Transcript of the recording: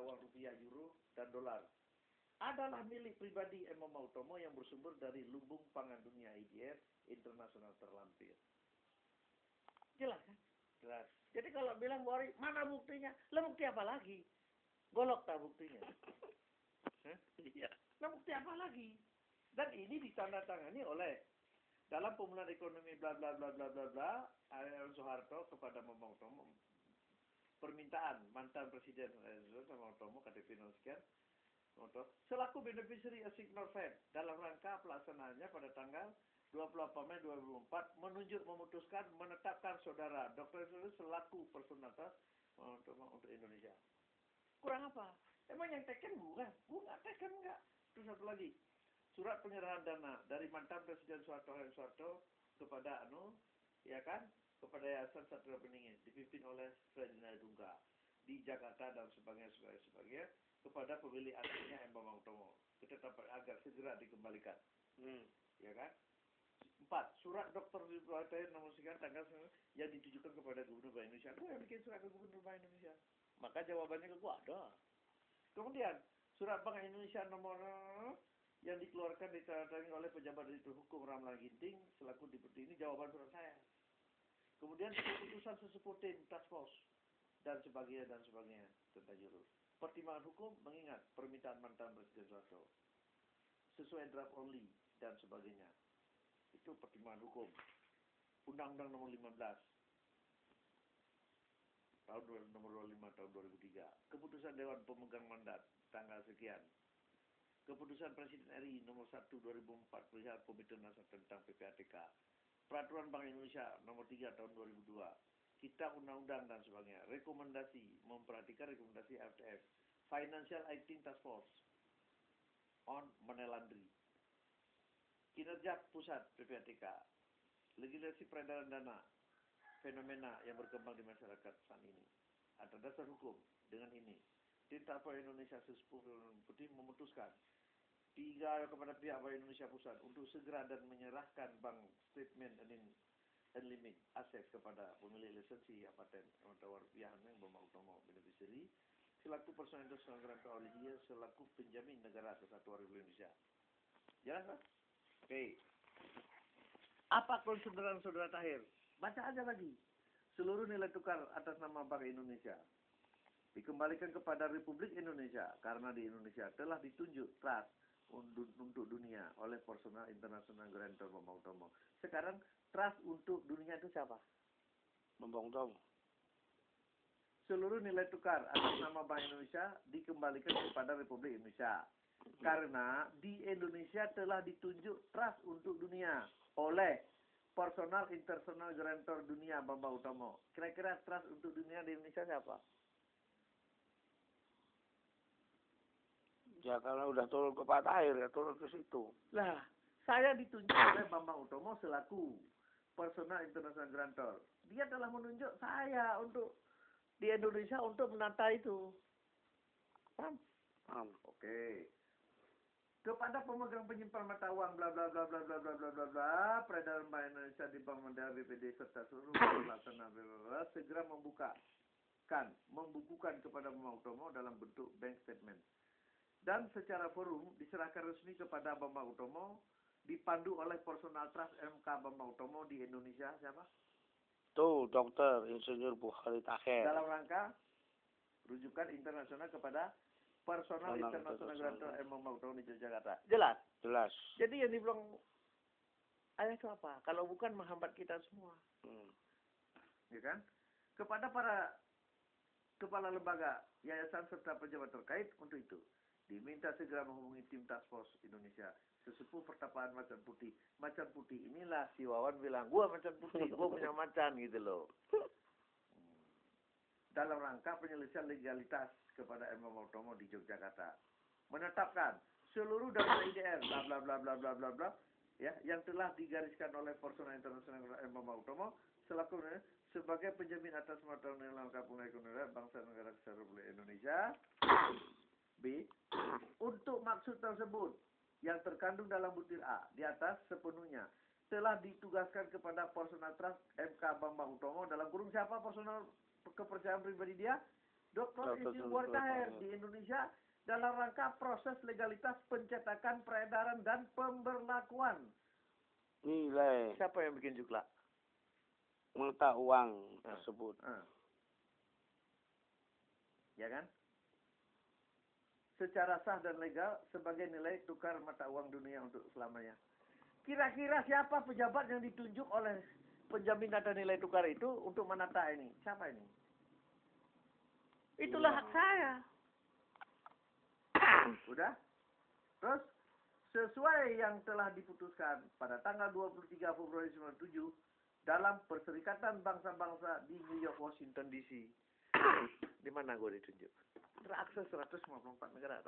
uang rupiah, euro, dan dolar adalah milik pribadi M. Utomo yang bersumber dari lumbung pangan dunia IDF internasional terlampir. Jelas kan? Jelas. Jadi kalau bilang bahwa mana buktinya? Lah bukti apa lagi? Golok tak buktinya? Iya. Nah bukti apa lagi? Dan ini ditandatangani oleh dalam pemulihan ekonomi bla bla bla bla bla bla Soeharto kepada Bambang Utomo, permintaan mantan presiden Bambang Utomo KTP sekian selaku beneficiary assignor Fed dalam rangka pelaksanaannya pada tanggal 28 Mei 2004 memutuskan menetapkan saudara Dr. selaku personalitas untuk Indonesia. Kurang apa? Emang yang teken bukan? Bukan teken enggak. Terus satu lagi. Surat penyerahan dana dari mantan Presiden Soeharto kepada ya kan, kepada Yayasan Satria Beningin dipimpin oleh Ferdinand Dungga di Jakarta dan sebagainya kepada pemilik aslinya M. Bambang Utomo. Kita dapat agar segera dikembalikan. Ya kan? 4. Surat Dr. Zubair nomor sekian tanggal yang ditujukan kepada Gubernur Bank Indonesia. Gue yang bikin surat ke Gubernur Bank Indonesia. Maka jawabannya ke gue ada. Kemudian surat Bank Indonesia nomor yang dikeluarkan ditandatangani oleh pejabat Direktur Hukum Ramlan Ginting selaku deputi, ini jawaban surat saya. Kemudian keputusan sesepuh tim task force dan sebagainya tentang jurus. Pertimbangan hukum mengingat permintaan mantan Presiden Soeharto sesuai draft only dan sebagainya. Itu pertimbangan hukum. Undang-Undang nomor 15 tahun nomor 25 tahun 2003. Keputusan Dewan Pemegang Mandat tanggal sekian. Keputusan Presiden RI nomor 1 2004 perihal Komite Nasional tentang PPATK. Peraturan Bank Indonesia nomor 3 tahun 2002. Kitab Undang-Undang dan sebagainya. Rekomendasi, memperhatikan rekomendasi FTF. Financial Acting Task Force on Money Laundering. Kinerja pusat PPATK. Legislasi peredaran dana. Fenomena yang berkembang di masyarakat saat ini. Ada dasar hukum dengan ini. Tim Task Force Indonesia Sesepuh Putih memutuskan 3 kepada pihak Bank Indonesia Pusat untuk segera dan menyerahkan bank statement and limit aset kepada pemilik lisensi paten atau rupiah yang Bambang Utomo beneficiary selaku personal grantor oleh dia selaku penjamin negara Kesatuan Republik Indonesia. Jelas kan? Oke. Apa konsideran saudara Tahir? Baca aja lagi. Seluruh nilai tukar atas nama Bank Indonesia dikembalikan kepada Republik Indonesia karena di Indonesia telah ditunjuk trust untuk dunia oleh personal internasional grantor Bambang Utomo. Sekarang trust untuk dunia itu siapa? Bambang Utomo. Seluruh nilai tukar atas nama Bank Indonesia dikembalikan kepada Republik Indonesia karena di Indonesia telah ditunjuk trust untuk dunia oleh personal internasional grantor dunia Bambang Utomo. Kira-kira trust untuk dunia di Indonesia siapa? Ya karena udah turun ke Pak Tahir, ya turun ke situ. Lah, saya ditunjuk oleh Bambang Utomo selaku personal international grantor. Dia telah menunjuk saya untuk di Indonesia untuk menata itu. Paham? Paham. Oke. Kepada pemegang penyimpan mata uang bla bla bla bla bla bla bla bla bla peredaran Bank Indonesia di Bank Mandiri BPD serta seluruh pelaksana bla bla bla segera membukukan kepada Bambang Utomo dalam bentuk bank statement. Dan secara forum diserahkan resmi kepada Bambang Utomo dipandu oleh personal trust MK Bambang Utomo di Indonesia siapa? Tuh, Dr. Insinyur Bukhari Tahir. Dalam rangka rujukan internasional kepada personal internasional grantor Bambang Utomo di Jakarta. Jelas? Jelas. Jadi yang dibilang ayah itu apa? Kalau bukan menghambat kita semua. Ya kan? Kepada para kepala lembaga, yayasan serta pejabat terkait untuk itu diminta segera menghubungi tim Task Force Indonesia sesepuh pertapaan Macan Putih. Macan Putih inilah si Wawan bilang, gua Macan Putih, gua punya macan gitu loh. Dalam rangka penyelesaian legalitas kepada M. Utomo di Yogyakarta. Menetapkan seluruh dana IDR bla bla bla bla bla bla bla ya yang telah digariskan oleh personal internasional M. Utomo selaku sebagai penjamin atas mata nilai lengkap ekonomi bangsa negara Kesatuan Republik Indonesia. B. Untuk maksud tersebut yang terkandung dalam butir A di atas sepenuhnya telah ditugaskan kepada personal trust MK Bambang Utomo dalam kurung siapa personal kepercayaan pribadi dia? Dr. Insinyur Bukhari Tahir di Indonesia dalam rangka proses legalitas pencetakan, peredaran, dan pemberlakuan. Nilai Siapa yang bikin Juklak? meletak uang tersebut. Ya kan? Secara sah dan legal sebagai nilai tukar mata uang dunia untuk selamanya. Kira-kira siapa pejabat yang ditunjuk oleh penjamin data nilai tukar itu untuk menata ini? Siapa ini? Itulah hak saya. Udah? Terus, sesuai yang telah diputuskan pada tanggal 23 Februari 1997 dalam Perserikatan Bangsa-Bangsa di New York, Washington DC. Di mana gue ditunjuk? Terakses 154 negara.